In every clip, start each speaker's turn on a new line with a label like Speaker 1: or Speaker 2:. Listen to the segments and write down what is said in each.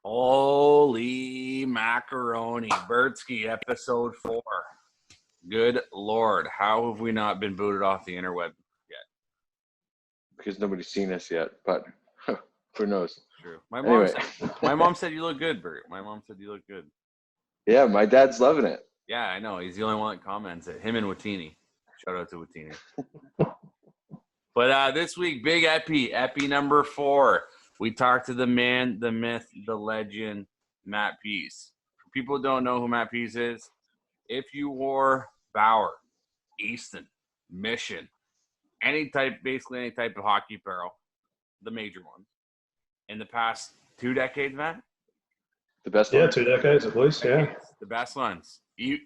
Speaker 1: Holy macaroni. Bertsky, episode 4. Good Lord. How have we not been booted off the interweb yet?
Speaker 2: Because nobody's seen us yet, but who knows?
Speaker 1: True. My mom said you look good, Bert. My mom said you look good.
Speaker 2: Yeah, my dad's loving it.
Speaker 1: Yeah, I know. He's the only one that comments it. Him and Watini. Shout out to Watini. But this week, big Epi number 4. We talked to the man, the myth, the legend, Matt Pease. For people who don't know who Matt Pease is, if you wore Bauer, Easton, Mission, basically any type of hockey apparel, the major ones, in the past 2 decades, Matt?
Speaker 2: The best
Speaker 3: Yeah,
Speaker 2: ones?
Speaker 3: 2 decades at least, yeah.
Speaker 1: The best ones. You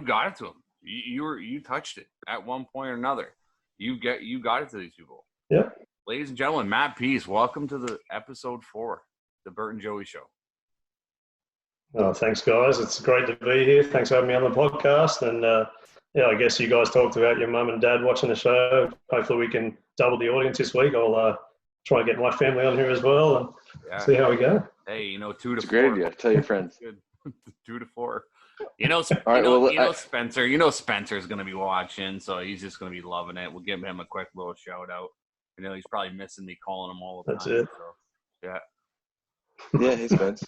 Speaker 1: got it to them. You touched it at one point or another. You got it to these people.
Speaker 3: Yeah.
Speaker 1: Ladies and gentlemen, Matt Pease, welcome to the episode 4, the Bert and Joey Show.
Speaker 3: Oh, thanks, guys. It's great to be here. Thanks for having me on the podcast. And I guess you guys talked about your mum and dad watching the show. Hopefully we can double the audience this week. I'll try and get my family on here as well and see how we go.
Speaker 1: Hey, 2 to 4.
Speaker 2: It's a great idea. Tell your friends.
Speaker 1: Good. 2 to 4. Spencer. Spencer's going to be watching, so he's just going to be loving it. We'll give him a quick little shout out. He's probably missing me calling him all the time.
Speaker 3: That's it.
Speaker 1: So, yeah.
Speaker 2: Yeah, hey, Spence.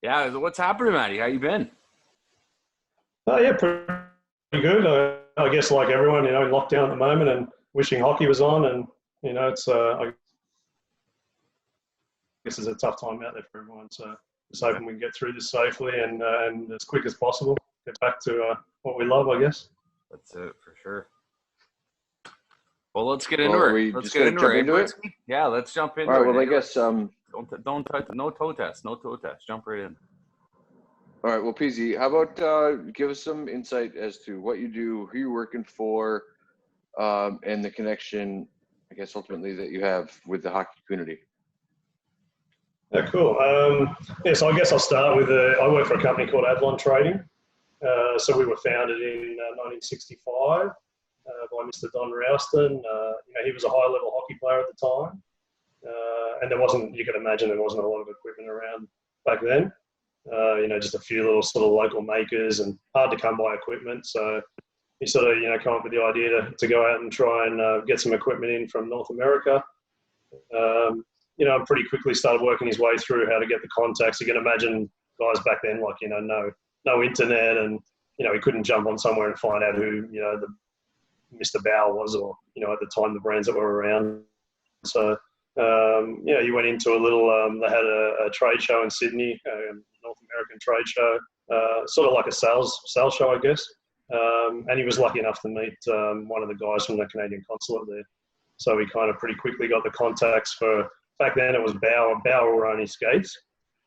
Speaker 1: Yeah, what's happening, Matty? How you been?
Speaker 3: Oh, yeah, pretty good. I guess like everyone, in lockdown at the moment and wishing hockey was on. And, it's I guess it's a tough time out there for everyone. So just hoping we can get through this safely and as quick as possible. Get back to what we love, I guess.
Speaker 1: That's it for sure. Well, let's get into it. Let's get into it. Yeah, let's jump into it.
Speaker 2: All right, well, I guess
Speaker 1: don't touch, no toe test. Jump right in.
Speaker 2: All right, well, Peasy, how about give us some insight as to what you do, who you're working for, and the connection, I guess, ultimately that you have with the hockey community.
Speaker 3: Yeah, cool. So I guess I'll start with I work for a company called Avalon Trading. So we were founded in 1965 by Mr. Don Rouston. He was a high-level hockey player at the time. And you can imagine there wasn't a lot of equipment around back then. Just a few little sort of local makers and hard to come by equipment. So he sort of, come up with the idea to go out and try and get some equipment in from North America. And pretty quickly started working his way through how to get the contacts. You can imagine guys back then, no internet, and, he couldn't jump on somewhere and find out who, the Mr. Bauer was, or, at the time, the brands that were around. So, you went into a little, they had a trade show in Sydney, North American trade show, sort of like a sales show, I guess. And he was lucky enough to meet one of the guys from the Canadian consulate there. So we kind of pretty quickly got the contacts for, back then it was Bauer. Bauer were only skates.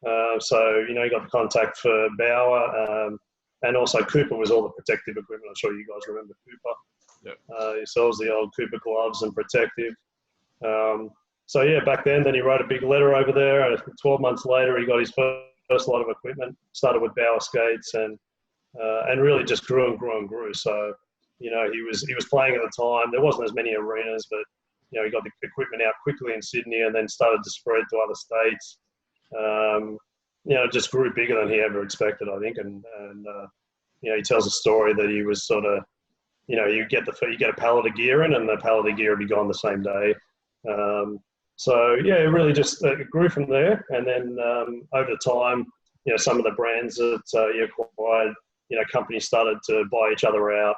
Speaker 3: So, he got the contact for Bauer. And also Cooper was all the protective equipment. I'm sure you guys remember Cooper. Yep. He sells the old Cooper gloves and protective. So, yeah, back then he wrote a big letter over there. 12 months later, he got his first lot of equipment. Started with Bauer skates and really just grew and grew and grew. So, he was playing at the time. There wasn't as many arenas, but, he got the equipment out quickly in Sydney and then started to spread to other states. Just grew bigger than he ever expected, I think. And he tells a story that he was sort of, you get a pallet of gear in and the pallet of gear would be gone the same day. It really just grew from there. And then over time, some of the brands that you acquired, companies started to buy each other out.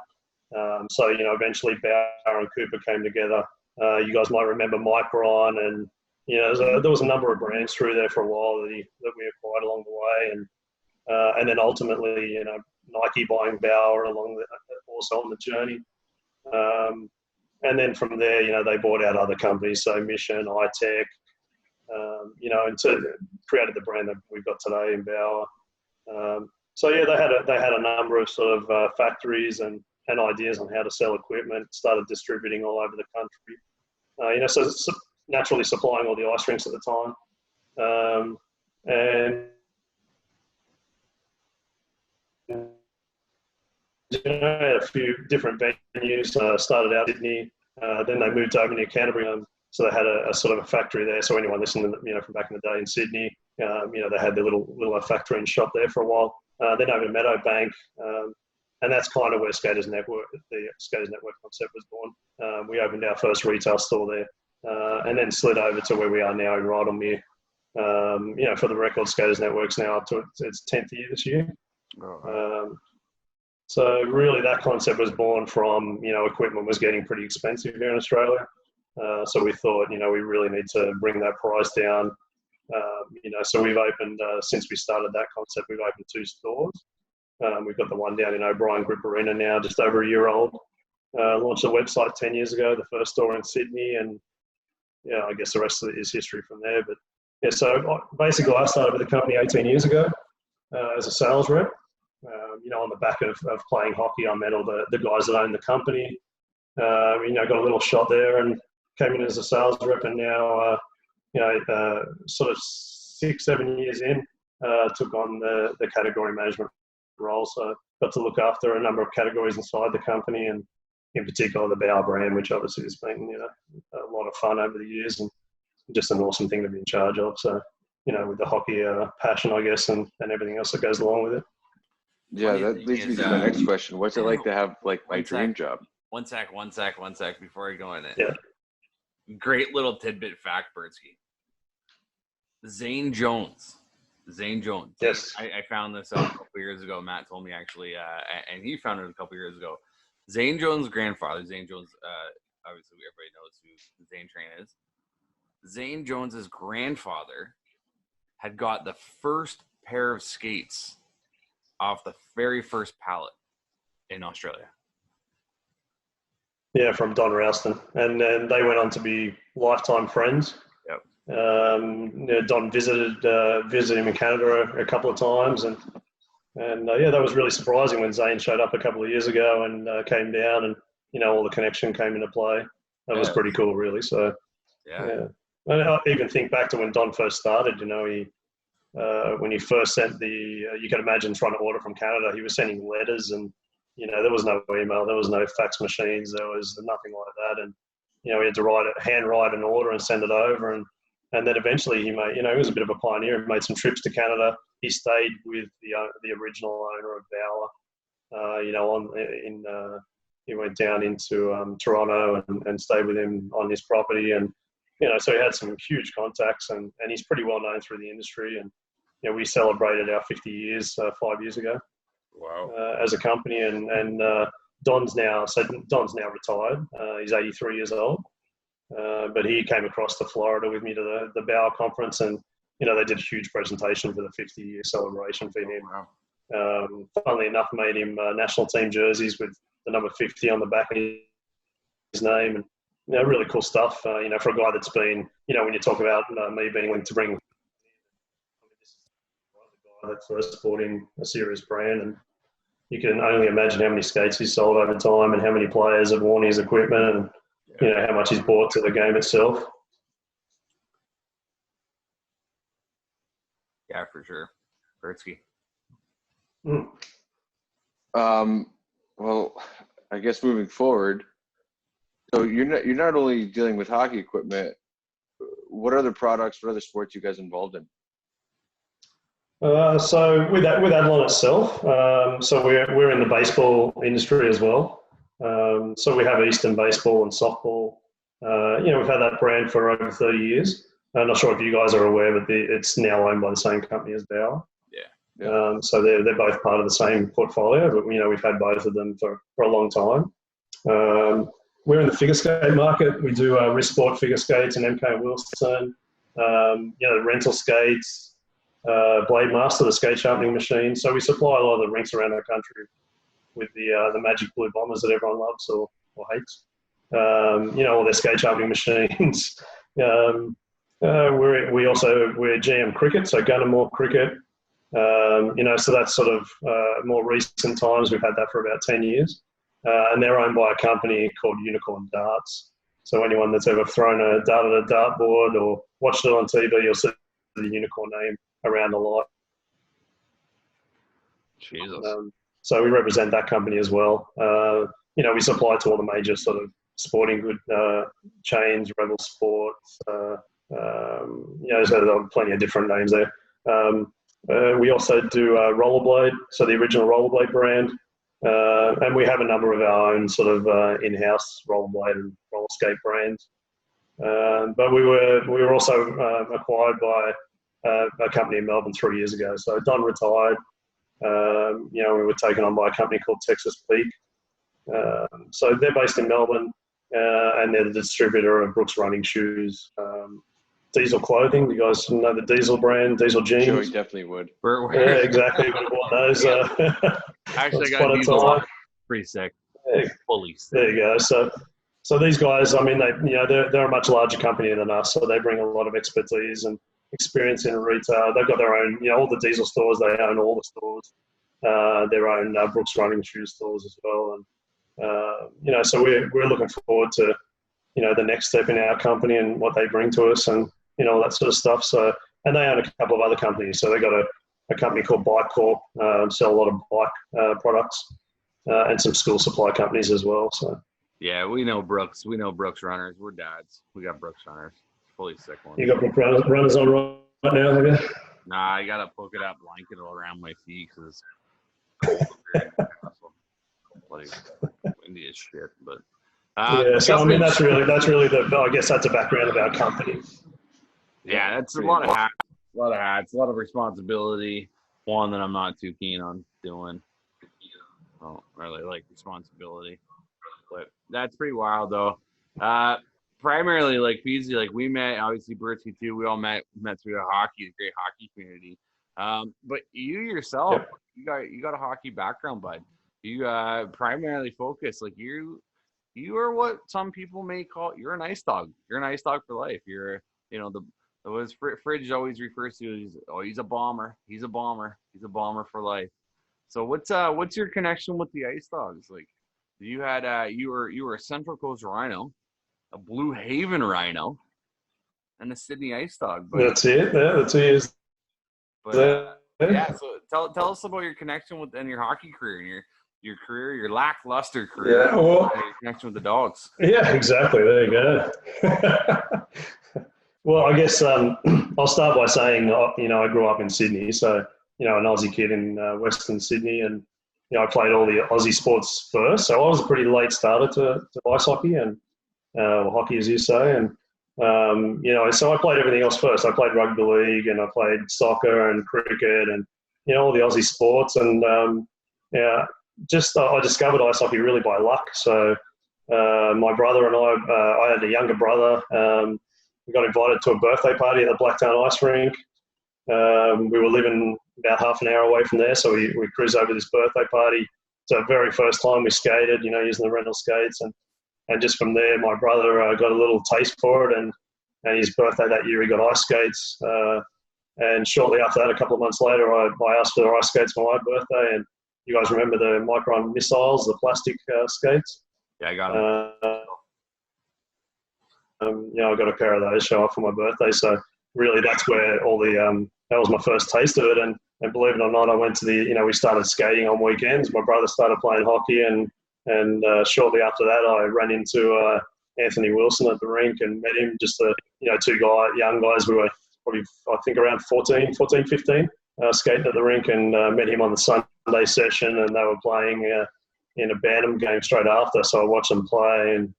Speaker 3: Eventually Bauer and Cooper came together. You guys might remember Micron, and there was a number of brands through there for a while that we acquired along the way, and then ultimately Nike buying Bauer also on the journey, and then from there they bought out other companies, so Mission, iTech, and so created the brand that we've got today in Bauer. They had a number of sort of factories and ideas on how to sell equipment, started distributing all over the country. So naturally supplying all the ice rinks at the time. And a few different venues, started out in Sydney, then they moved over near Canterbury. So they had a sort of a factory there. So anyone listening, from back in the day in Sydney, they had their little factory and shop there for a while. Then over to Meadowbank, and that's kind of where the Skaters Network concept was born. We opened our first retail store there, and then slid over to where we are now in Rydalmere. For the record, Skaters Network's now up to its 10th year this year. So really that concept was born from, equipment was getting pretty expensive here in Australia. So we thought, we really need to bring that price down. So we've opened, since we started that concept, we've opened 2 stores. We've got the one down in O'Brien Group Arena now, just over a year old. Launched a website 10 years ago, the first store in Sydney, and I guess the rest of it is history from there. But so basically I started with the company 18 years ago as a sales rep. On the back of playing hockey, I met all the guys that owned the company. Got a little shot there and came in as a sales rep, and now, sort of 6-7 years in, took on the category management role. So got to look after a number of categories inside the company, and in particular the Bauer brand, which obviously has been, a lot of fun over the years and just an awesome thing to be in charge of. So, with the hockey passion, I guess, and everything else that goes along with it.
Speaker 2: Yeah, that leads me to my next question. What's it like to have my dream job?
Speaker 1: One sec before I go in it.
Speaker 3: Yeah.
Speaker 1: Great little tidbit fact, Bertsky. Zane Jones.
Speaker 3: Yes.
Speaker 1: I found this out a couple years ago. Matt told me actually, and he found it a couple years ago. Zane Jones' grandfather, Zane Jones, obviously everybody knows who Zane Train is. Zane Jones's grandfather had got the first pair of skates off the very first pallet in Australia.
Speaker 3: Yeah, from Don Ralston. And then they went on to be lifetime friends.
Speaker 1: Yep.
Speaker 3: Don visited him in Canada a couple of times. And that was really surprising when Zane showed up a couple of years ago and came down, and, all the connection came into play. That was pretty cool, really. So, yeah. And I even think back to when Don first started, when he first sent you can imagine trying to order from Canada, he was sending letters, and, there was no email, there was no fax machines, there was nothing like that. And, he had to handwrite an order and send it over. And then eventually he made, he was a bit of a pioneer and made some trips to Canada. He stayed with the original owner of Bauer, he went down into Toronto and stayed with him on his property. And, so he had some huge contacts, and he's pretty well known through the industry. And, we celebrated our 50 years 5 years ago.
Speaker 1: Wow.
Speaker 3: As a company, and Don's now retired. He's 83 years old, but he came across to Florida with me to the Bauer conference, and they did a huge presentation for the 50-year celebration for him.
Speaker 1: Wow.
Speaker 3: Funnily enough, made him national team jerseys with the number 50 on the back of his name, and really cool stuff. For a guy that's been, when you talk about me being linked to bring. That first brought in a serious brand, and you can only imagine how many skates he's sold over time, and how many players have worn his equipment, and how much he's brought to the game itself.
Speaker 1: Yeah, for sure. Bertsky.
Speaker 2: Well, I guess moving forward, so you're not only dealing with hockey equipment. What other products, what other sports you guys involved in?
Speaker 3: So with Adlon itself, so we're in the baseball industry as well. So we have Eastern baseball and softball. We've had that brand for over 30 years. I'm not sure if you guys are aware, but it's now owned by the same company as Bauer.
Speaker 1: Yeah.
Speaker 3: So they're both part of the same portfolio, but we've had both of them for a long time. We're in the figure skate market. We do wrist sport figure skates and MK Wilson. Rental skates. Blade Master, the skate sharpening machine. So we supply a lot of the rinks around the country with the Magic Blue Bombers that everyone loves or hates. All their skate sharpening machines. We're GM Cricket, so Gunnermore Cricket. So that's sort of more recent times. We've had that for about 10 years. And they're owned by a company called Unicorn Darts. So anyone that's ever thrown a dart at a dartboard or watched it on TV, you'll see the Unicorn name around a lot.
Speaker 1: Jesus.
Speaker 3: So we represent that company as well. We supply to all the major sort of sporting good chains, Rebel Sports. There's plenty of different names there. We also do Rollerblade, so the original Rollerblade brand. And we have a number of our own sort of in-house rollerblade and roller skate brands. But we were also acquired by a company in Melbourne 3 years ago. So Don retired. We were taken on by a company called Texas Peak. So they're based in Melbourne, and they're the distributor of Brooks running shoes. Diesel clothing. You guys know the Diesel brand, Diesel jeans?
Speaker 2: Sure, definitely would.
Speaker 3: Yeah, exactly. We bought those.
Speaker 1: Actually, I got Diesel on. Pretty sick.
Speaker 3: Yeah.
Speaker 1: Fully sick.
Speaker 3: There you go. So these guys, I mean, they're a much larger company than us, so they bring a lot of expertise and experience in retail. They've got their own, all the Diesel stores. They own all the stores. Their own Brooks running shoe stores as well, and so we're looking forward to the next step in our company and what they bring to us, and all that sort of stuff. So, and they own a couple of other companies. So they got a company called Bike Corp, sell a lot of bike products, and some school supply companies as well. So.
Speaker 1: Yeah, we know Brooks. We know Brooks runners. We're dads. We got Brooks runners. Fully sick ones.
Speaker 3: You got Brooks runners on right now, have you?
Speaker 1: Nah, I got a polka dot blanket around my feet because it's cold. Bloody windy as shit. But
Speaker 3: so I mean, that's really I guess that's a background of our company.
Speaker 1: Yeah, that's a lot of hats. A lot of responsibility. One that I'm not too keen on doing. I don't really like responsibility. But that's pretty wild, though. Primarily, like Pease, like we met, obviously Bertsy too. We all met through the hockey, the great hockey community. But you yourself, you got a hockey background, bud. You primarily focus, like you are what some people may call, you're an ice dog. You're an ice dog for life. You're, Fridge always refers to as, he's a bomber. He's a bomber. He's a bomber for life. So what's your connection with the ice dogs? Like, you had you were a Central Coast Rhino, a Blue Haven Rhino, and a Sydney Ice Dog. But,
Speaker 3: that's it. Yeah, that's it.
Speaker 1: But so tell us about your connection with and your hockey career and your career, your lackluster career.
Speaker 3: Yeah, well,
Speaker 1: your connection with the dogs.
Speaker 3: Yeah, exactly. There you go. Well, I guess I'll start by saying I grew up in Sydney, so an Aussie kid in Western Sydney, and I played all the Aussie sports first, so I was a pretty late starter to ice hockey and hockey, as you say, and so I played everything else first. I played rugby league and I played soccer and cricket and all the Aussie sports, and I discovered ice hockey really by luck. So my brother and I had a younger brother. We got invited to a birthday party at the Blacktown Ice Rink. We were living about half an hour away from there, so we cruised over this birthday party. So very first time we skated, using the rental skates, and just from there, my brother got a little taste for it, and his birthday that year he got ice skates. And shortly after that, a couple of months later, I asked for ice skates for my birthday, and you guys remember the Micron missiles, the plastic skates?
Speaker 1: Yeah, I got them.
Speaker 3: I got a pair of those show up for my birthday, so really that's where all the that was my first taste of it, and believe it or not, I went to we started skating on weekends. My brother started playing hockey, and shortly after that I ran into Anthony Wilson at the rink and met him. Just two young guys. We were probably, I think, around 14, 15, skating at the rink, and met him on the Sunday session, and they were playing in a Bantam game straight after, so I watched them play, and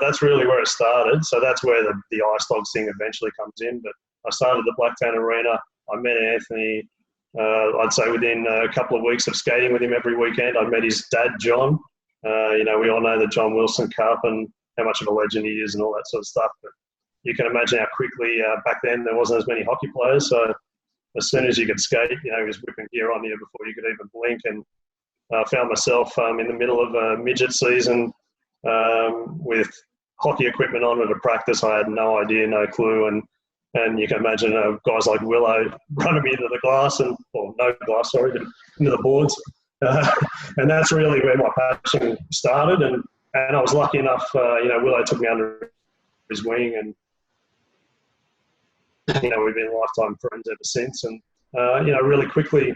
Speaker 3: that's really where it started. So that's where the Ice Dogs thing eventually comes in. But I started at the Blacktown Arena. I met Anthony, I'd say within a couple of weeks of skating with him every weekend. I met his dad, John. We all know the John Wilson Cup and how much of a legend he is and all that sort of stuff. But you can imagine how quickly back then there wasn't as many hockey players. So as soon as you could skate, he was whipping gear on you before you could even blink. And I found myself in the middle of a midget season with hockey equipment on at a practice. I had no idea, no clue, and you can imagine guys like Willow running me into the glass into the boards, and that's really where my passion started. And I was lucky enough, Willow took me under his wing, and we've been lifetime friends ever since. And really quickly,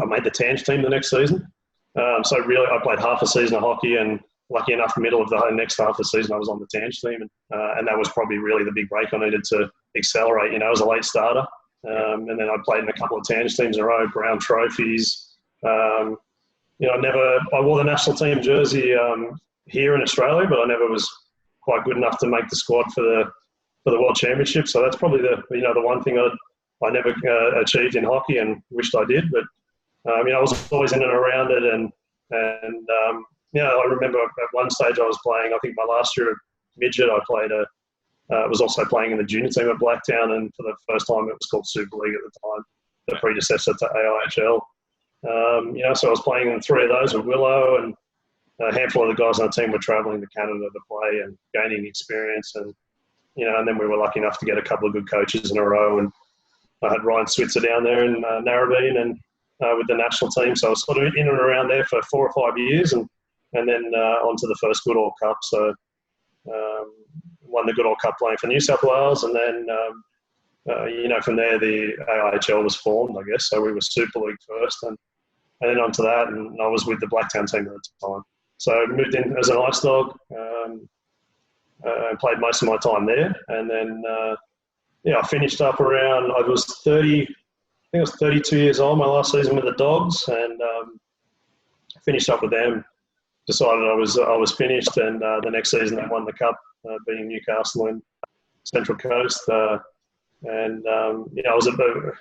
Speaker 3: I made the Tange team the next season. So really, I played half a season of hockey, and lucky enough, middle of the next half of the season, I was on the Tange team, and that was probably really the big break I needed to accelerate. I was a late starter, and then I played in a couple of Tange teams in a row, Brown trophies. I wore the national team jersey here in Australia, but I never was quite good enough to make the squad for the World Championship. So that's probably the one thing I never achieved in hockey and wished I did. But I was always in and around it, and I remember at one stage I was playing. I think my last year at midget, I played was also playing in the junior team at Blacktown, and for the first time it was called Super League at the time, the predecessor to AIHL. So I was playing in 3 of those with Willow, and a handful of the guys on the team were travelling to Canada to play and gaining experience, and then we were lucky enough to get a couple of good coaches in a row, and I had Ryan Switzer down there in Narrabeen and with the national team, so I was sort of in and around there for 4 or 5 years, and then on to the first Goodall Cup. So won the Goodall Cup playing for New South Wales, and then from there the AIHL was formed, I guess. So we were Super League first, and then on to that, and I was with the Blacktown team at the time. So I moved in as an ice dog, and played most of my time there, and then I finished up around, I was 32 years old my last season with the Dogs, and finished up with them. Decided I was finished, and the next season I won the cup, beating Newcastle and Central Coast. I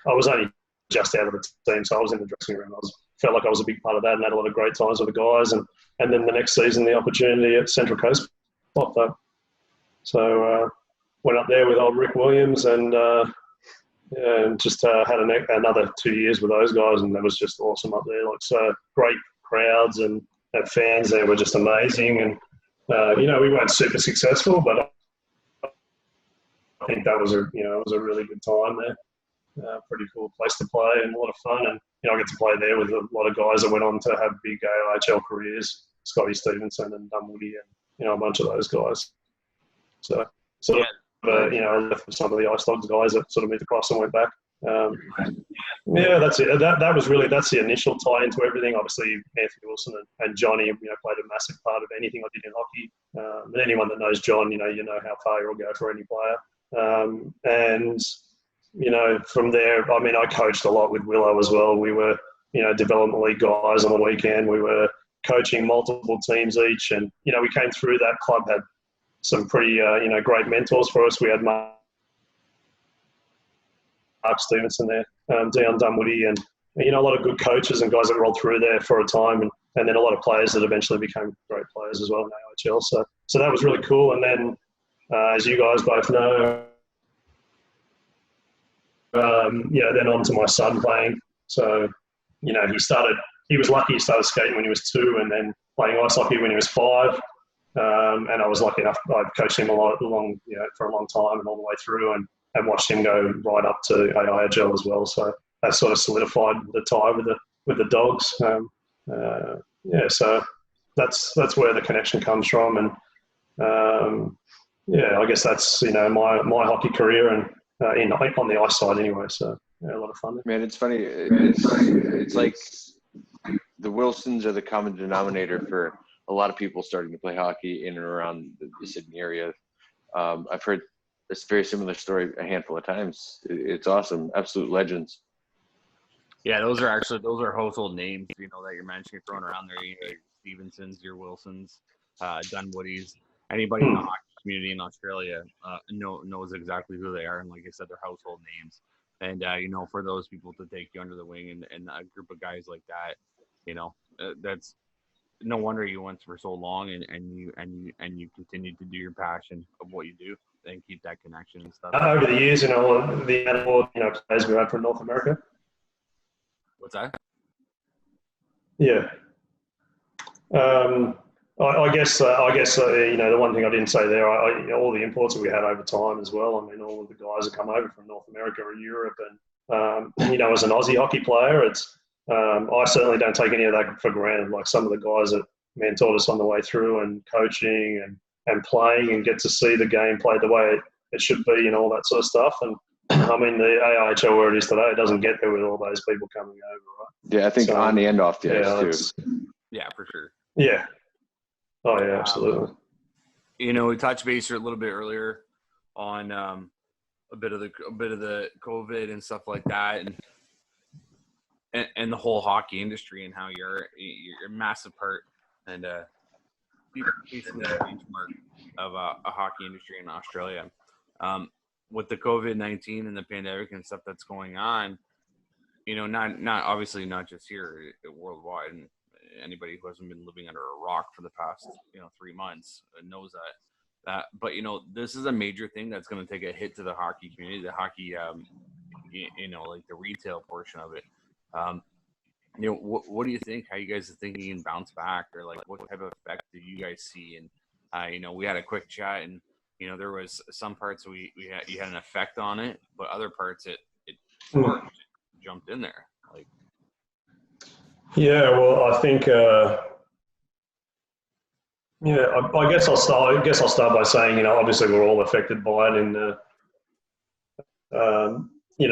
Speaker 3: was only just out of the team, so I was in the dressing room. Felt like I was a big part of that, and had a lot of great times with the guys. And then the next season, the opportunity at Central Coast popped up. So went up there with old Rick Williams, and just had another 2 years with those guys, and that was just awesome up there. So great crowds, and fans there were just amazing. And we weren't super successful, but I think that was it was a really good time there. Pretty cool place to play, and a lot of fun. And I get to play there with a lot of guys that went on to have big AIHL careers, Scotty Stevenson and Dunwoody, and a bunch of those guys. So sort of I left with some of the Ice Dogs guys that sort of moved across and went back. That's it. That's the initial tie into everything. Obviously, Anthony Wilson and Johnny, played a massive part of anything I did in hockey. And anyone that knows John, you know how far you'll go for any player. From there, I coached a lot with Willow as well. We were, development league guys on the weekend. We were coaching multiple teams each, and we came through. That club had some pretty, great mentors for us. We had Mark Stevenson there, Dion Dunwoody, and a lot of good coaches and guys that rolled through there for a time, and then a lot of players that eventually became great players as well in AIHL. So that was really cool. And then, as you guys both know, then on to my son playing. So, he was lucky. He started skating when he was 2, and then playing ice hockey when he was 5. And I was lucky enough, I coached him for a long time and all the way through, and watched him go right up to AIHL as well. So that sort of solidified the tie with the Dogs. So that's where the connection comes from. And I guess that's my hockey career, and on the ice side anyway. So a lot of fun.
Speaker 2: Man, it's funny. It's like the Wilsons are the common denominator for a lot of people starting to play hockey in and around the Sydney area. I've heard this very similar story a handful of times. It's awesome. Absolute legends.
Speaker 1: Yeah, those are household names, that you're mentioning, throwing around there. Your Stevensons, your Wilsons, Dunwoodies. Anybody in the hockey community in Australia knows exactly who they are. And like I said, they're household names. And, for those people to take you under the wing and a group of guys like that, that's no wonder you went for so long, and you continued to do your passion of what you do and keep that connection and stuff.
Speaker 3: Over the years, the players we had from North America.
Speaker 1: What's that?
Speaker 3: Yeah. I guess the one thing I didn't say there, all the imports that we had over time as well. All of the guys that come over from North America or Europe, and as an Aussie hockey player, it's I certainly don't take any of that for granted. Like some of the guys that mentored us on the way through, and coaching and playing, and get to see the game played the way it should be, and all that sort of stuff. And the AIHL where it is today, it doesn't get there with all those people coming over, right?
Speaker 2: Yeah, I think on the end off the ice too.
Speaker 1: Yeah, for sure.
Speaker 3: Yeah. Oh yeah, absolutely.
Speaker 1: We touched base a little bit earlier on a bit of the COVID and stuff like that, and the whole hockey industry and how you're a massive part and basically the benchmark of a hockey industry in Australia. With the COVID-19 and the pandemic and stuff that's going on, not obviously not just here, worldwide, and anybody who hasn't been living under a rock for the past 3 months knows that. But this is a major thing that's going to take a hit to the hockey community, the hockey, like the retail portion of it. What do you think? How you guys are thinking and bounce back, or like what type of effect do you guys see? And we had a quick chat, and there was some parts you had an effect on it, but other parts it jumped in there. Like,
Speaker 3: yeah, well, I think I guess I'll start by saying obviously we're all affected by it in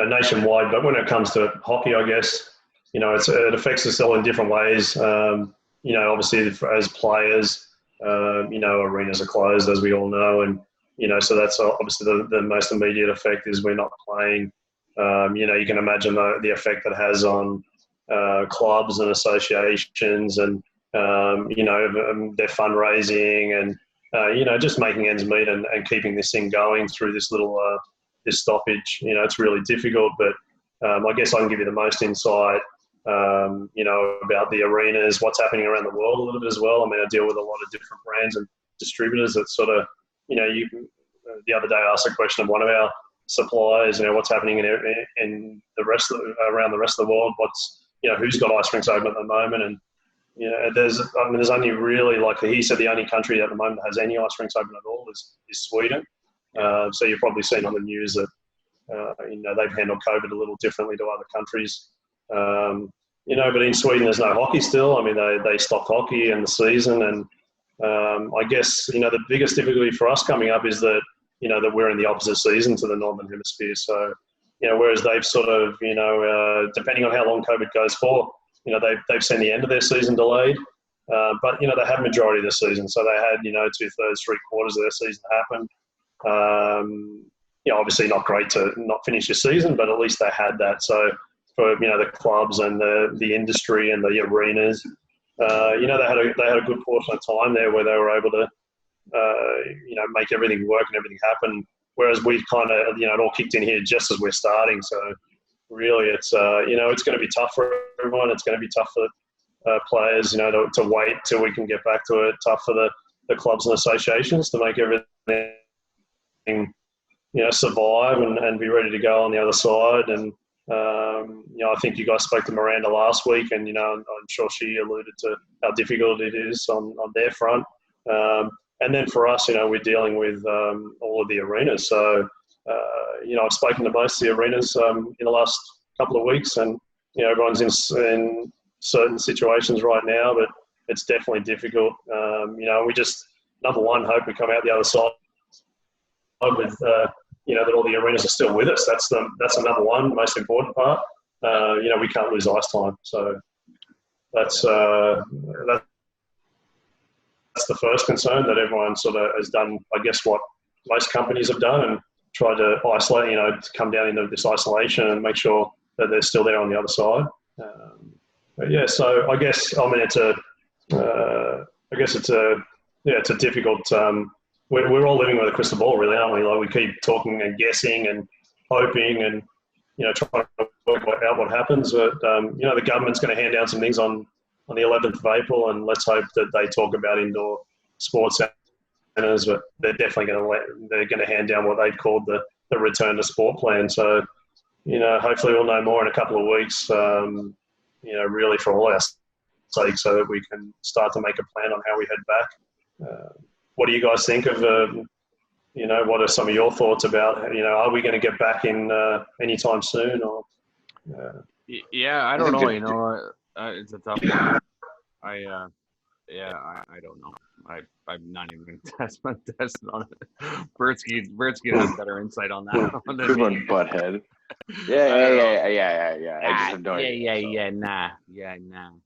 Speaker 3: nationwide, but when it comes to hockey, I guess it affects us all in different ways. Obviously as players, arenas are closed, as we all know, and so that's obviously the most immediate effect is we're not playing. You can imagine the effect that has on clubs and associations and their fundraising and just making ends meet and keeping this thing going through this little this stoppage. It's really difficult, but I guess I can give you the most insight about the arenas, what's happening around the world a little bit as well. I mean, I deal with a lot of different brands and distributors that sort of, the other day I asked a question of one of our suppliers, what's happening in the rest of around the rest of the world, who's got ice rinks open at the moment. And, there's only really, like he said, the only country at the moment that has any ice rinks open at all is Sweden. So you've probably seen on the news that, they've handled COVID a little differently to other countries. But in Sweden, there's no hockey still. I mean, they stopped hockey in the season. And I guess, the biggest difficulty for us coming up is that, that we're in the opposite season to the Northern Hemisphere. So, whereas they've sort of, depending on how long COVID goes for, they've seen the end of their season delayed. But, they had majority of the season. So they had, 2/3, 3/4 of their season happen. Obviously not great to not finish your season, but at least they had that. So for, the clubs and the industry and the arenas, they had a good portion of time there where they were able to, make everything work and everything happen. Whereas we've kind of, it all kicked in here just as we're starting. So really it's, it's going to be tough for everyone. It's going to be tough for players, to wait till we can get back to it. Tough for the clubs and associations to make everything, survive and be ready to go on the other side. And, I think you guys spoke to Miranda last week, and, I'm sure she alluded to how difficult it is on their front. And then for us, we're dealing with all of the arenas. So, I've spoken to most of the arenas in the last couple of weeks, and, everyone's in certain situations right now, but it's definitely difficult. We just, number one, hope we come out the other side with, that all the arenas are still with us. That's the number one most important part. We can't lose ice time. So that's the first concern, that everyone sort of has done, I guess, what most companies have done and tried to isolate, to come down into this isolation and make sure that they're still there on the other side. But yeah, so I guess, it's a difficult, we're all living with a crystal ball, really, aren't we? Like, we keep talking and guessing and hoping and, trying to work out what happens. But, the government's going to hand down some things on the 11th of April, and let's hope that they talk about indoor sports centres, but they're definitely going to hand down what they've called the return to sport plan. So, hopefully we'll know more in a couple of weeks, really for all our sake, so that we can start to make a plan on how we head back. What do you guys think of, what are some of your thoughts about, are we going to get back in anytime soon? Or
Speaker 1: Yeah, I don't know. It's a tough one. Yeah, I don't know. I'm not even going to test it on it. Bert's gonna have better insight on that one than
Speaker 2: Good
Speaker 1: me.
Speaker 2: one, butthead.
Speaker 1: I don't know.
Speaker 2: Yeah. I just have no idea.
Speaker 1: Nah.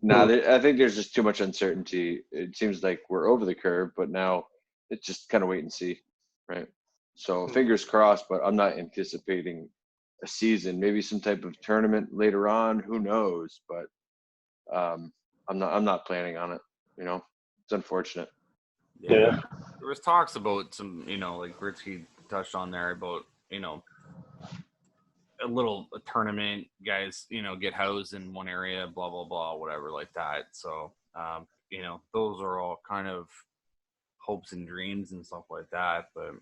Speaker 2: Nah, I think there's just too much uncertainty. It seems like we're over the curve, but now it's just kind of wait and see, right? So fingers crossed, but I'm not anticipating a season. Maybe some type of tournament later on. Who knows? But I'm not planning on it. You know, it's unfortunate.
Speaker 3: Yeah.
Speaker 1: There was talks about some, like Britsky touched on there about, a tournament, guys, get housed in one area, blah, blah, blah, whatever like that. So, those are all kind of hopes and dreams and stuff like that, but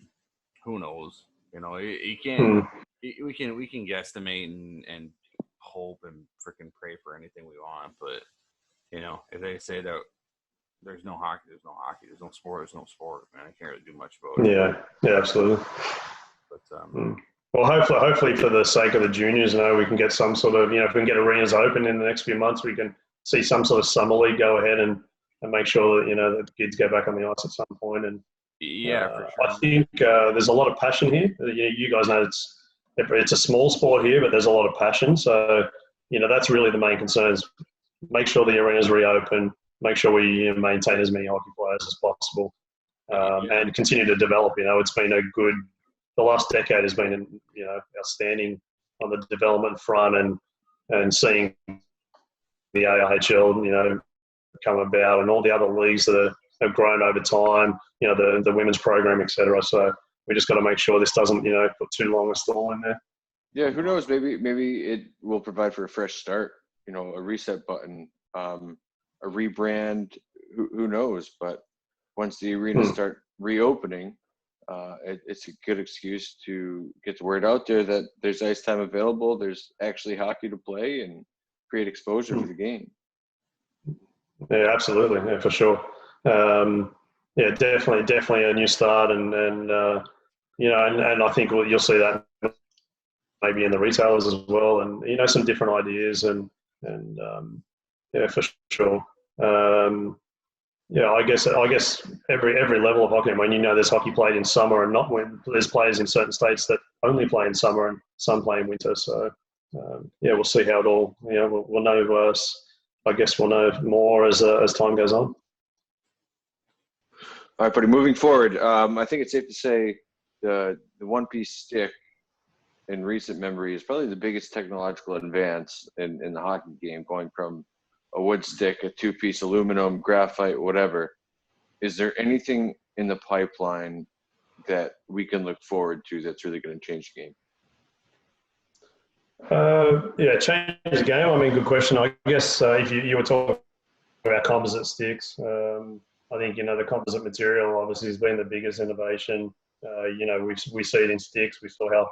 Speaker 1: who knows? You can't, we can guesstimate and hope and freaking pray for anything we want, but if they say that there's no hockey, there's no hockey, there's no sport, man, I can't really do much about it.
Speaker 3: Yeah, absolutely.
Speaker 1: But
Speaker 3: well, hopefully for the sake of the juniors, we can get some sort of, if we can get arenas open in the next few months, we can see some sort of summer league go ahead and make sure that, that kids go back on the ice at some point. And
Speaker 1: yeah, for sure.
Speaker 3: I think there's a lot of passion here. You guys know it's a small sport here, but there's a lot of passion. So, that's really the main concern is make sure the arenas reopen, make sure we maintain as many hockey players as possible, and continue to develop. It's been the last decade has been, outstanding on the development front and seeing the AIHL, come about and all the other leagues that have grown over time, the women's program, etc. So we just got to make sure this doesn't, put too long a stall in there.
Speaker 2: Yeah, who knows? Maybe it will provide for a fresh start, a reset button, a rebrand, who knows? But once the arenas start reopening, it's a good excuse to get the word out there that there's ice time available, there's actually hockey to play, and create exposure for the game.
Speaker 3: Yeah, absolutely. Yeah, for sure. Yeah, definitely a new start, and I think you'll see that maybe in the retailers as well, and some different ideas, and yeah, for sure. Yeah, I guess every level of hockey. I mean, there's hockey played in summer and not when. There's players in certain states that only play in summer and some play in winter. So yeah, we'll see how it all. We'll know. I guess we'll know more as time goes on.
Speaker 2: All right, buddy. Moving forward, I think it's safe to say the one-piece stick in recent memory is probably the biggest technological advance in the hockey game, going from a wood stick, a two-piece aluminum, graphite, whatever. Is there anything in the pipeline that we can look forward to that's really going to change the game?
Speaker 3: Yeah, change the game. I mean, good question. I guess if you were talking about composite sticks, I think, the composite material obviously has been the biggest innovation. We see it in sticks. We saw how,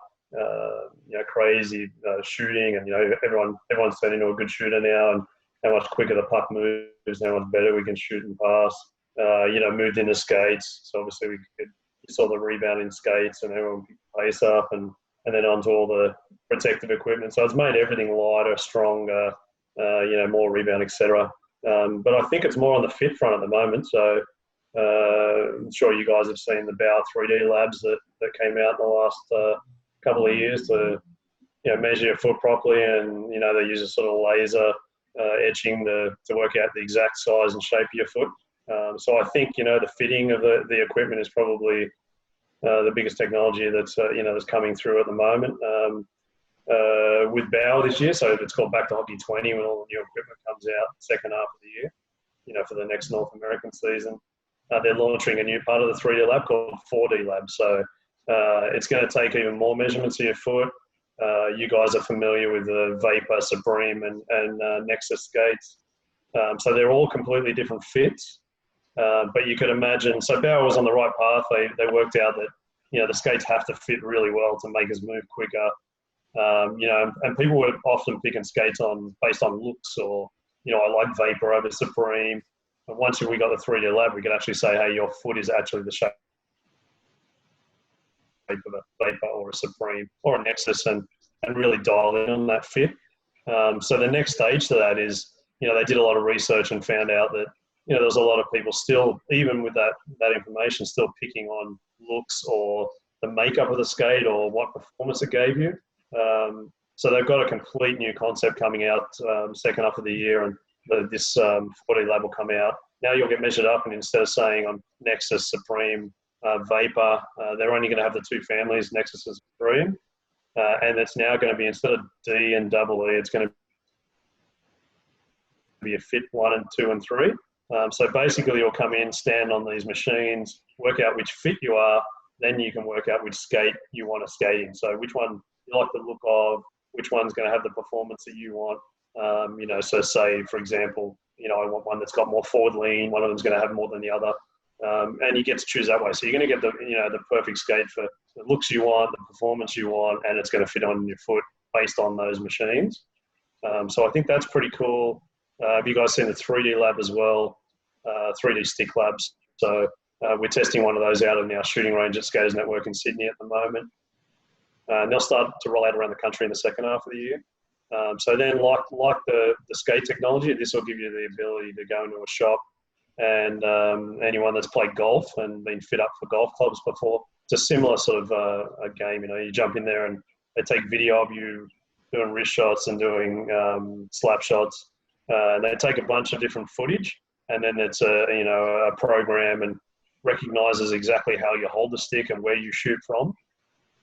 Speaker 3: crazy shooting, and, everyone's turned into a good shooter now, and how much quicker the puck moves, how much better we can shoot and pass. Moved into skates. So obviously you saw the rebound in skates, and everyone picked the pace up, and then onto all the protective equipment. So it's made everything lighter, stronger, more rebound, etc. But I think it's more on the fit front at the moment. So I'm sure you guys have seen the Bauer 3D labs that came out in the last couple of years to measure your foot properly, and they use a sort of laser etching to work out the exact size and shape of your foot. So I think the fitting of the equipment is probably the biggest technology that's that's coming through at the moment. With Bauer this year, so it's called Back to Hockey 20 when all the new equipment comes out second half of the year, for the next North American season. They're launching a new part of the 3D lab called 4D lab. So it's going to take even more measurements of your foot. You guys are familiar with the Vapor, Supreme, and Nexus skates. So they're all completely different fits. But you could imagine, so Bauer was on the right path. They worked out that, the skates have to fit really well to make us move quicker. And people were often picking skates based on looks, or, I like Vapor over Supreme. But once we got the 3D lab, we could actually say, hey, your foot is actually the shape of a Vapor or a Supreme or a Nexus, and really dial in on that fit. So the next stage to that is, they did a lot of research and found out that, there's a lot of people still, even with that information, still picking on looks or the makeup of the skate or what performance it gave you. So they've got a complete new concept coming out second half of the year, and this 4D lab will come out. Now you'll get measured up, and instead of saying on Nexus, Supreme, Vapor, they're only going to have the two families, Nexus and Supreme. And it's now going to be, instead of D and double E, it's going to be a fit 1 and 2 and 3. So basically you'll come in, stand on these machines, work out which fit you are, then you can work out which skate you want to skate in. So which one you like the look of, which one's going to have the performance that you want. So say, for example, I want one that's got more forward lean, one of them's going to have more than the other. And you get to choose that way. So you're going to get the perfect skate for the looks you want, the performance you want, and it's going to fit on your foot based on those machines. So I think that's pretty cool. Have you guys seen the 3D lab as well? 3D stick labs. So we're testing one of those out in our shooting range at Skaters Network in Sydney at the moment. And they'll start to roll out around the country in the second half of the year. So then like the skate technology, this will give you the ability to go into a shop and anyone that's played golf and been fit up for golf clubs before, it's a similar sort of a game. You jump in there and they take video of you doing wrist shots and doing slap shots. They take a bunch of different footage, and then it's a program and recognizes exactly how you hold the stick and where you shoot from,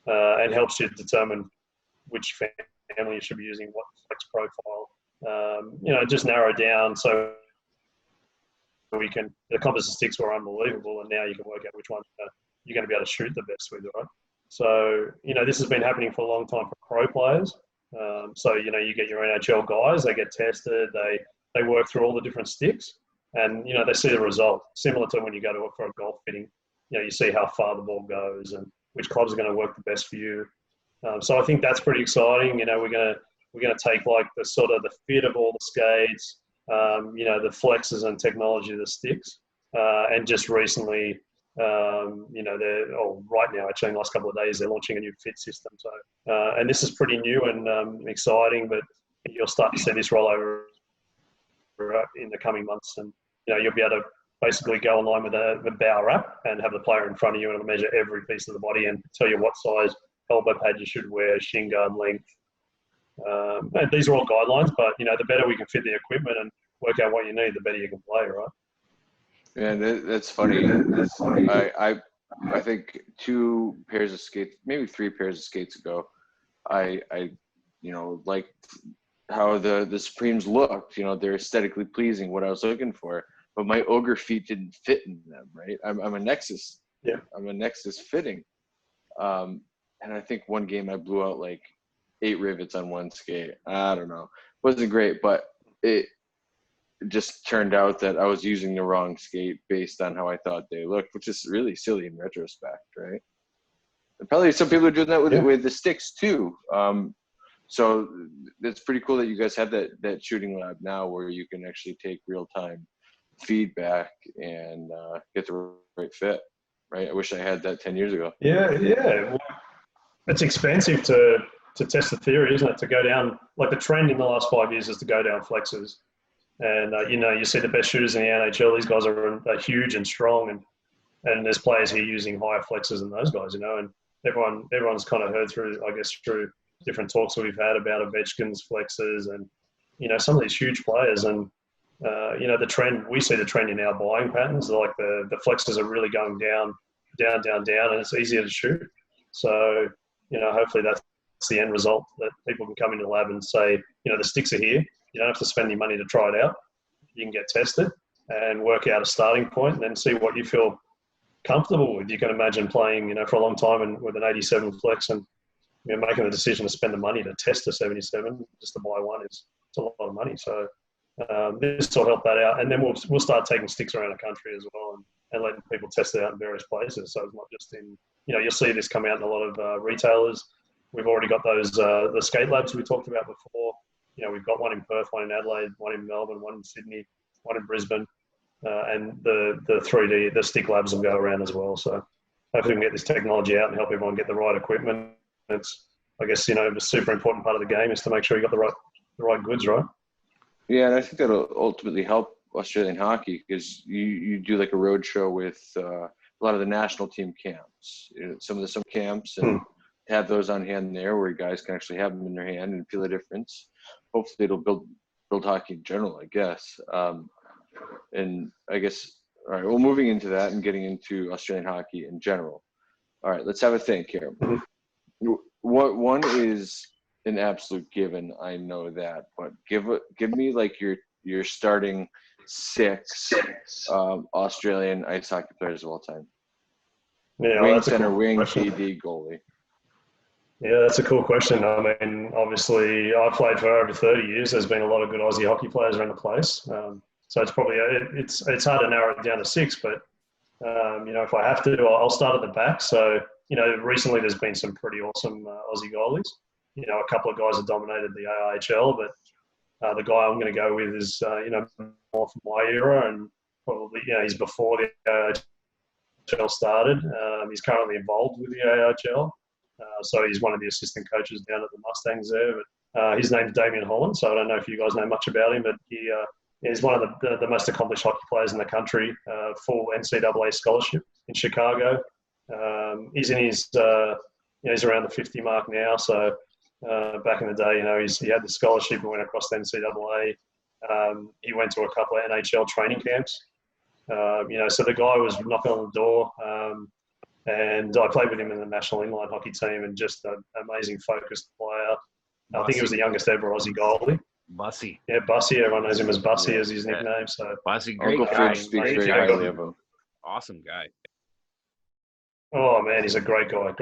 Speaker 3: and helps you determine which family you should be using, what flex profile. Just narrow down so the composite sticks were unbelievable, and now you can work out which one you're going to be able to shoot the best with, right? So, this has been happening for a long time for pro players. So, you get your NHL guys, they get tested, they work through all the different sticks, and, they see the result. Similar to when you go to for a golf fitting, you see how far the ball goes and which clubs are going to work the best for you. So I think that's pretty exciting. We're going to take like the sort of the fit of all the skates, the flexes and technology of the sticks, and just recently, right now, actually in the last couple of days, they're launching a new fit system. So, and this is pretty new and exciting, but you'll start to see this roll over in the coming months, and you'll be able to basically go online with a bow wrap and have the player in front of you, and it'll measure every piece of the body and tell you what size elbow pad you should wear, shin guard length. And these are all guidelines, but the better we can fit the equipment and work out what you need, the better you can play, right?
Speaker 2: Yeah, that's funny. I think 2 pairs of skates, maybe 3 pairs of skates ago, I liked how the Supremes looked. They're aesthetically pleasing, what I was looking for. But my ogre feet didn't fit in them, right? I'm a Nexus.
Speaker 3: Yeah.
Speaker 2: I'm a Nexus fitting. And I think one game I blew out like 8 rivets on one skate. I don't know. Wasn't great, but it just turned out that I was using the wrong skate based on how I thought they looked, which is really silly in retrospect, right? And probably some people are doing that with the sticks too. So it's pretty cool that you guys have that shooting lab now where you can actually take real-time feedback and get the right fit, right? I wish I had that 10 years ago.
Speaker 3: Yeah. Well, it's expensive to test the theory, isn't it? To go down, like the trend in the last 5 years is to go down flexes. And, you see the best shooters in the NHL, these guys are huge and strong, and there's players here using higher flexes than those guys, and everyone's kind of heard through different talks that we've had about Ovechkin's flexes and, some of these huge players. And, the trend, we see the trend in our buying patterns, like the flexes are really going down, and it's easier to shoot. So, hopefully that's the end result, that people can come into the lab and say, the sticks are here. You don't have to spend any money to try it out. You can get tested and work out a starting point and then see what you feel comfortable with. You can imagine playing, for a long time and with an 87 flex and making the decision to spend the money to test a 77 just to buy one it's a lot of money. So this will help that out. And then we'll start taking sticks around the country as well and letting people test it out in various places. So it's not just in, you'll see this come out in a lot of retailers. We've already got those, the skate labs we talked about before. We've got one in Perth, one in Adelaide, one in Melbourne, one in Sydney, one in Brisbane, and the 3D, the stick labs will go around as well. So hopefully we can get this technology out and help everyone get the right equipment. It's, I guess, a super important part of the game is to make sure you got the right goods, right?
Speaker 2: Yeah, and I think that'll ultimately help Australian hockey, because you do like a road show with a lot of the national team camps, some of the summer camps, and have those on hand there where guys can actually have them in their hand and feel the difference. Hopefully it'll build hockey in general, I guess. And I guess, all right, well, moving into that and getting into Australian hockey in general. All right, let's have a think here. What one is an absolute given, I know that, but give me like your starting six Australian ice hockey players of all time.
Speaker 3: Yeah,
Speaker 2: wing,
Speaker 3: that's
Speaker 2: center,
Speaker 3: cool
Speaker 2: wing,
Speaker 3: question.
Speaker 2: TD, goalie.
Speaker 3: Yeah, that's a cool question. I mean, obviously, I've played for over 30 years. There's been a lot of good Aussie hockey players around the place. So it's probably it's hard to narrow it down to six, but if I have to, I'll start at the back. So recently there's been some pretty awesome Aussie goalies. A couple of guys have dominated the AIHL, but the guy I'm going to go with is more from my era, and probably he's before the AIHL started. He's currently involved with the AIHL. So he's one of the assistant coaches down at the Mustangs there. But his name's Damien Holland, so I don't know if you guys know much about him, but he's one of the most accomplished hockey players in the country, full NCAA scholarship in Chicago. He's in his, he's around the 50 mark now, so back in the day, he had the scholarship and went across the NCAA. He went to a couple of NHL training camps. So the guy was knocking on the door. And I played with him in the national inline hockey team, and just an amazing focused player. I think he was the youngest ever Aussie goalie.
Speaker 1: Bussy.
Speaker 3: Yeah, Bussy. Everyone knows him as Bussy as his nickname. So
Speaker 1: Bussy, great
Speaker 2: Uncle
Speaker 1: guy.
Speaker 2: Fridge speaks very highly of him.
Speaker 1: Awesome guy.
Speaker 3: Oh man, he's a great guy,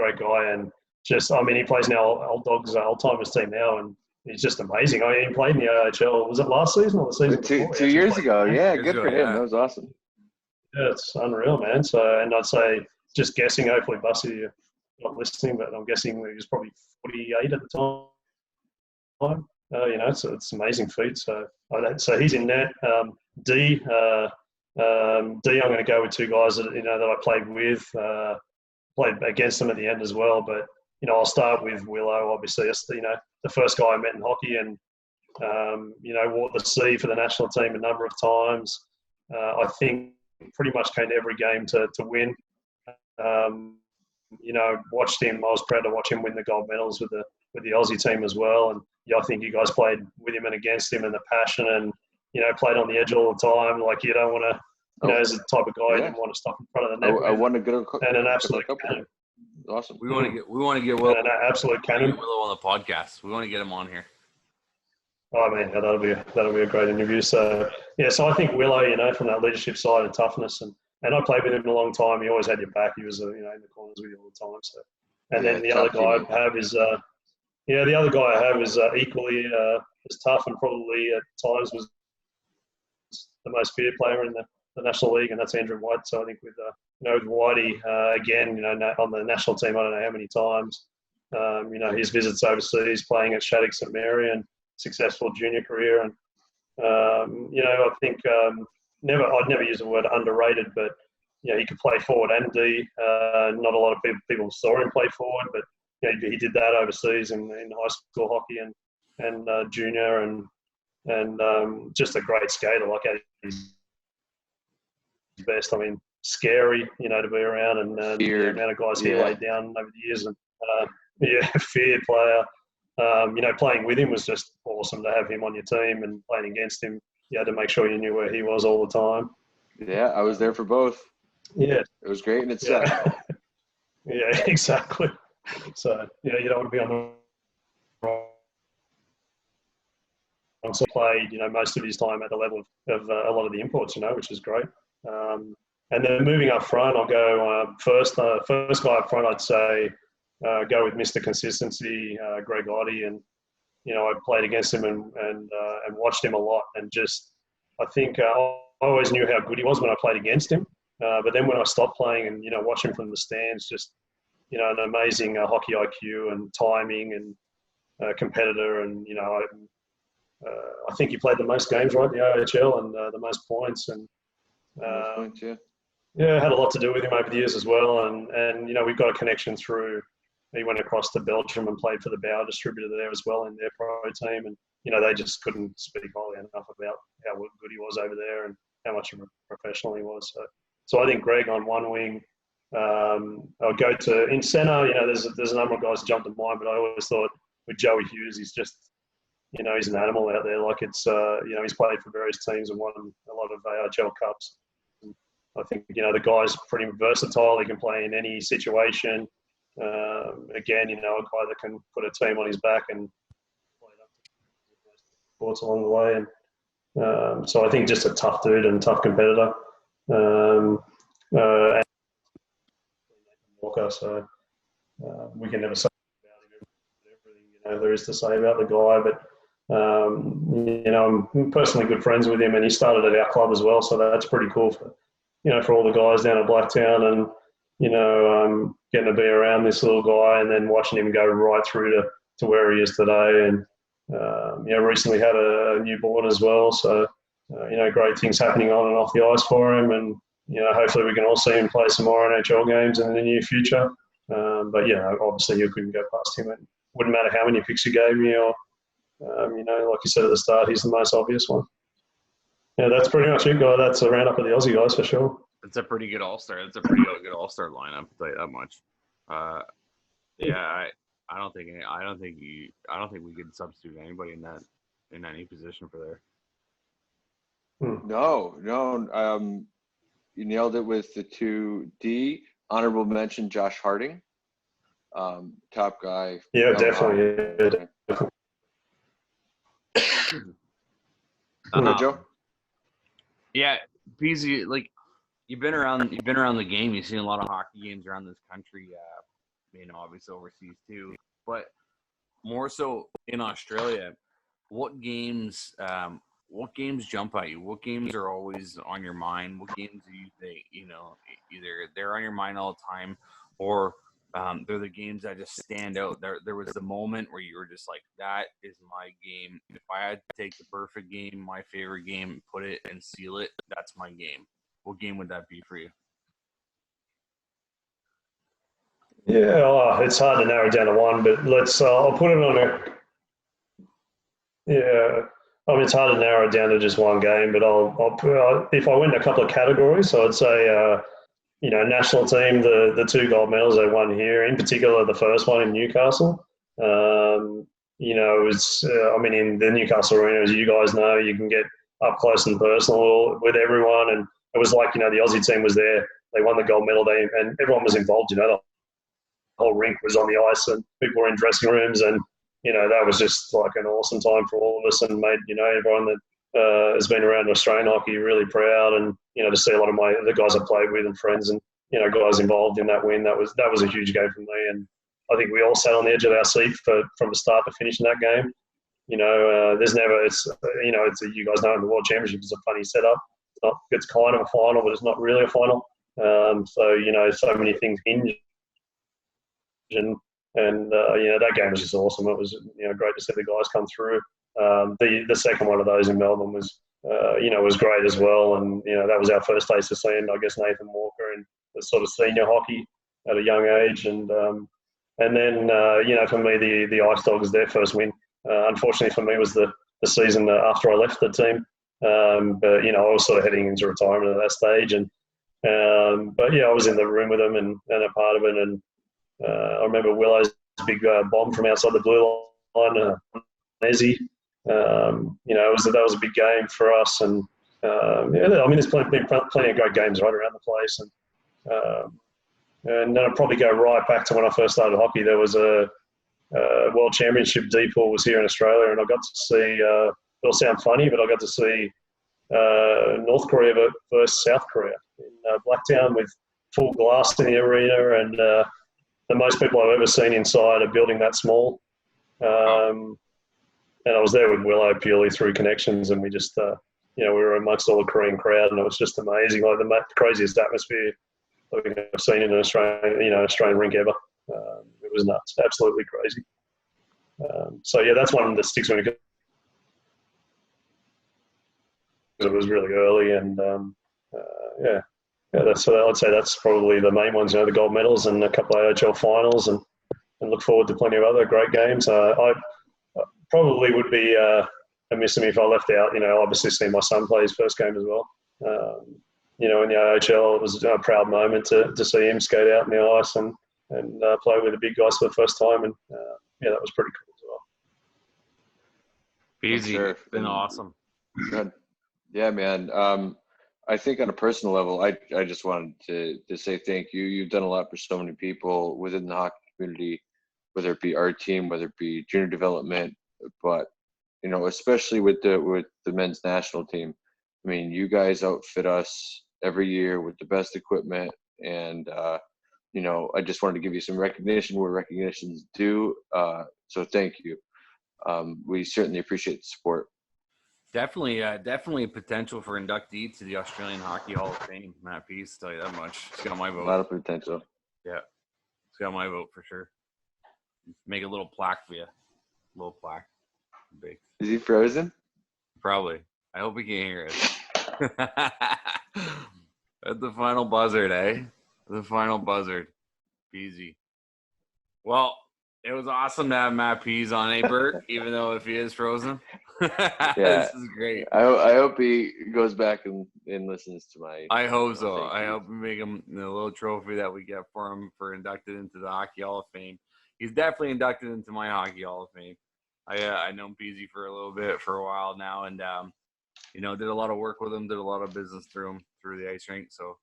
Speaker 3: and he plays now Old Dogs Old Timers team now, and he's just amazing. He played in the AHL. Was it last season or the season before?
Speaker 2: 2 years ago. Yeah,
Speaker 1: Years
Speaker 2: good for
Speaker 1: ago,
Speaker 2: him.
Speaker 1: yeah.
Speaker 2: That was awesome.
Speaker 3: Yeah, it's unreal, man. So, and I'd say, just guessing, hopefully Bussy, you're not listening, but I'm guessing he was probably 48 at the time. So it's an amazing feat. So he's in net. D, I'm going to go with two guys that I played with, played against them at the end as well. But I'll start with Willow. Obviously, it's the first guy I met in hockey, and wore the C for the national team a number of times. I think pretty much came to every game to win. Watched him. I was proud to watch him win the gold medals with the Aussie team as well. And I think you guys played with him and against him, and the passion, and played on the edge all the time. Like, you don't want to, as a type of guy, you didn't want to stop in front of the net.
Speaker 2: I want to get
Speaker 3: and an absolute cannon.
Speaker 2: Awesome.
Speaker 1: We want to get Willow.
Speaker 3: And an absolute cannon.
Speaker 1: Willow on the podcast. We want to get him on here.
Speaker 3: Oh man, yeah, that'll be a great interview. So so I think Willow, from that leadership side and toughness, and I played with him a long time. He always had your back. He was in the corners with you all the time. So, and then the other guy I have is equally as tough, and probably at times was the most feared player in the National League, and that's Andrew White. So I think with Whitey again, on the national team, I don't know how many times. His visits overseas, playing at Shattuck St Mary, and successful junior career, and I think I'd never use the word underrated, but he could play forward and D. Not a lot of people saw him play forward, but he did that overseas in high school hockey and junior, and just a great skater, like at his best. I mean, scary, to be around, and the amount of guys he laid down over the years, and feared player. Playing with him was just awesome to have him on your team, and playing against him, you had to make sure you knew where he was all the time.
Speaker 2: Yeah, I was there for both.
Speaker 3: Yeah.
Speaker 2: It was great, and it sucked.
Speaker 3: Yeah, exactly. So, you don't want to be on the wrong. So played, most of his time at the level of a lot of the imports, which is great. And then moving up front, I'll go first guy up front, I'd say go with Mr. Consistency, Greg Oddie, and I played against him and watched him a lot, and just I think I always knew how good he was when I played against him, but then when I stopped playing and watch him from the stands, just an amazing hockey IQ and timing, and competitor, and I think he played the most games, right, the AHL, and the most points, and had a lot to do with him over the years as well, and we've got a connection through. He went across to Belgium and played for the Bauer distributor there as well in their pro team, and they just couldn't speak highly enough about how good he was over there and how much of a professional he was. So I think Greg on one wing. I'll go to in centre. There's a number of guys jumped to mind, but I always thought with Joey Hughes, he's just, he's an animal out there. Like it's, he's played for various teams and won a lot of AHL Cups. And I think, the guy's pretty versatile. He can play in any situation. Again, a guy that can put a team on his back and play it up to sports along the way. And so I think just a tough dude and tough competitor. And Walker, so we can never say about everything there is to say about the guy, but I'm personally good friends with him, and he started at our club as well, so that's pretty cool for all the guys down at Blacktown, and getting to be around this little guy and then watching him go right through to where he is today, and recently had a newborn as well, so great things happening on and off the ice for him, and hopefully we can all see him play some more NHL games in the near future. But obviously you couldn't go past him. It wouldn't matter how many picks you gave me, or like you said at the start, he's the most obvious one. Yeah, that's pretty much it, guy. That's a roundup of the Aussie guys for sure.
Speaker 1: It's a pretty good all-star. It's a pretty good all-star lineup. I'll tell you that much. I don't think we could substitute anybody in any position for there.
Speaker 2: No. You nailed it with the 2D. Honorable mention, Josh Harding. Top guy.
Speaker 3: Yeah, definitely.
Speaker 2: Joe?
Speaker 1: Yeah, Pease, like you've been around the game. You've seen a lot of hockey games around this country. Obviously overseas too, but more so in Australia. What games jump at you? What games are always on your mind? What games do you think, either they're on your mind all the time, or they're the games that just stand out? There was the moment where you were just like, that is my game. If I had to take the perfect game, my favorite game, put it and seal it, that's my game. What game would that be for you?
Speaker 3: Yeah, it's hard to narrow down to one, but I'll put it on it's hard to narrow it down to just one game, but I'll put, if I went in a couple of categories, so I'd say, national team, the 2 gold medals they won here, in particular the first one in Newcastle. It was, in the Newcastle arena, as you guys know, you can get up close and personal with everyone, and it was like, the Aussie team was there, they won the gold medal, and everyone was involved, the whole rink was on the ice and people were in dressing rooms, and that was just like an awesome time for all of us, and made everyone that has been around Australian hockey really proud, and to see a lot of the guys I played with and friends and guys involved in that win, that was a huge game for me, and I think we all sat on the edge of our seat from the start to finish in that game. There's never it's you guys know in the World Championship it's a funny setup. It's kind of a final, but it's not really a final. So many things hinge. And that game was just awesome. It was great to see the guys come through. The second one of those in Melbourne was was great as well, and that was our first taste of seeing, I guess, Nathan Walker in the sort of senior hockey at a young age, and then for me the Ice Dogs, their first win, unfortunately for me, was the season after I left the team, but I was sort of heading into retirement at that stage, and but I was in the room with them and a part of it, and I remember Willow's big bomb from outside the blue line, Nezzy. That was a big game for us, and there's plenty of great games right around the place, and then I'd probably go right back to when I first started hockey. There was a World Championship. D-Pool was here in Australia, and I got to see. It'll sound funny, but I got to see North Korea versus South Korea in Blacktown with full glass in the arena, and the most people I've ever seen inside a building that small. And I was there with Willow purely through connections, and we just, we were amongst all the Korean crowd, and it was just amazing, like the craziest atmosphere I've seen in an Australian rink ever. It was nuts, absolutely crazy. That's one that sticks with me because it was really early, and I'd say that's probably the main ones. The gold medals and a couple of AHL finals, and look forward to plenty of other great games. I probably would be miss him if I left out. Obviously seeing my son play his first game as well. In the AHL, it was a proud moment to see him skate out in the ice and play with the big guys for the first time. And that was pretty cool as well.
Speaker 1: Pease,
Speaker 2: Sure.
Speaker 1: it's been awesome.
Speaker 2: Good. Yeah, man. I think on a personal level, I just wanted to say thank you. You've done a lot for so many people within the hockey community, whether it be our team, whether it be junior development, but especially with the men's national team. I mean, you guys outfit us every year with the best equipment, and I just wanted to give you some recognition where recognition's due. So thank you. We certainly appreciate the support.
Speaker 1: Definitely potential for inductee to the Australian Hockey Hall of Fame. Matt Pease, tell you that much. It's got my vote.
Speaker 2: A lot of potential.
Speaker 1: Yeah, it's got my vote for sure. Make a little plaque for you. A little plaque. Big.
Speaker 2: Is he frozen?
Speaker 1: Probably. I hope he can't hear us. At the final buzzard, eh? The final buzzard. Peasy. Well, it was awesome to have Matt Pease on, Bert, even though if he is frozen.
Speaker 2: Yeah.
Speaker 1: This is great.
Speaker 2: I hope he goes back and listens to my.
Speaker 1: I hope so. I hope we make him the little trophy that we get for him for inducted into the Hockey Hall of Fame. He's definitely inducted into my Hockey Hall of Fame. I known Peasy for a while now, and did a lot of work with him, did a lot of business through him through the ice rink. So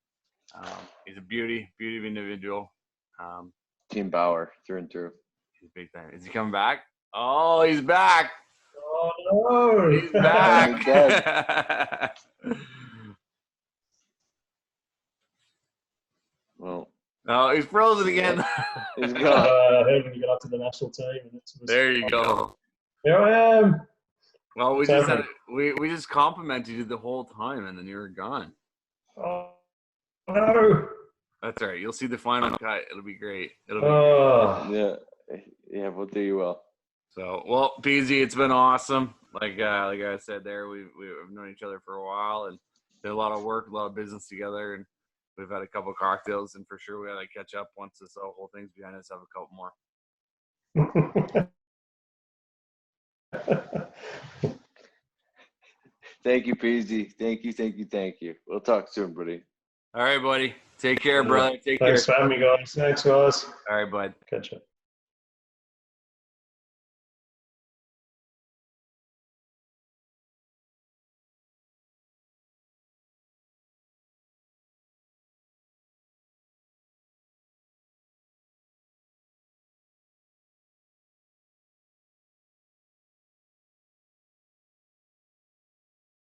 Speaker 1: he's a beauty of individual.
Speaker 2: Team Bauer through and through.
Speaker 1: He's big time. Is he coming back? Oh, he's back.
Speaker 3: Oh no,
Speaker 1: He's back.
Speaker 2: Well,
Speaker 1: oh, he's frozen again.
Speaker 2: he's gone.
Speaker 3: I heard when you got up to the national team. And
Speaker 1: There you go.
Speaker 3: Here I am.
Speaker 1: Well, we just complimented you the whole time, and then you were gone.
Speaker 3: Oh no.
Speaker 1: That's all right. You'll see the final cut. It'll be great.
Speaker 2: Yeah, we'll do you well.
Speaker 1: So, well, Peasy, it's been awesome. Like I said there, we've known each other for a while and did a lot of work, a lot of business together, and we've had a couple cocktails, and for sure we got to catch up once this whole thing's behind us, have a couple more.
Speaker 2: Thank you, Peasy. Thank you. We'll talk soon, buddy.
Speaker 1: All right, buddy. Take care, brother. Take care.
Speaker 3: Thanks for having me, guys. Thanks, guys.
Speaker 1: All right, bud.
Speaker 3: Catch you.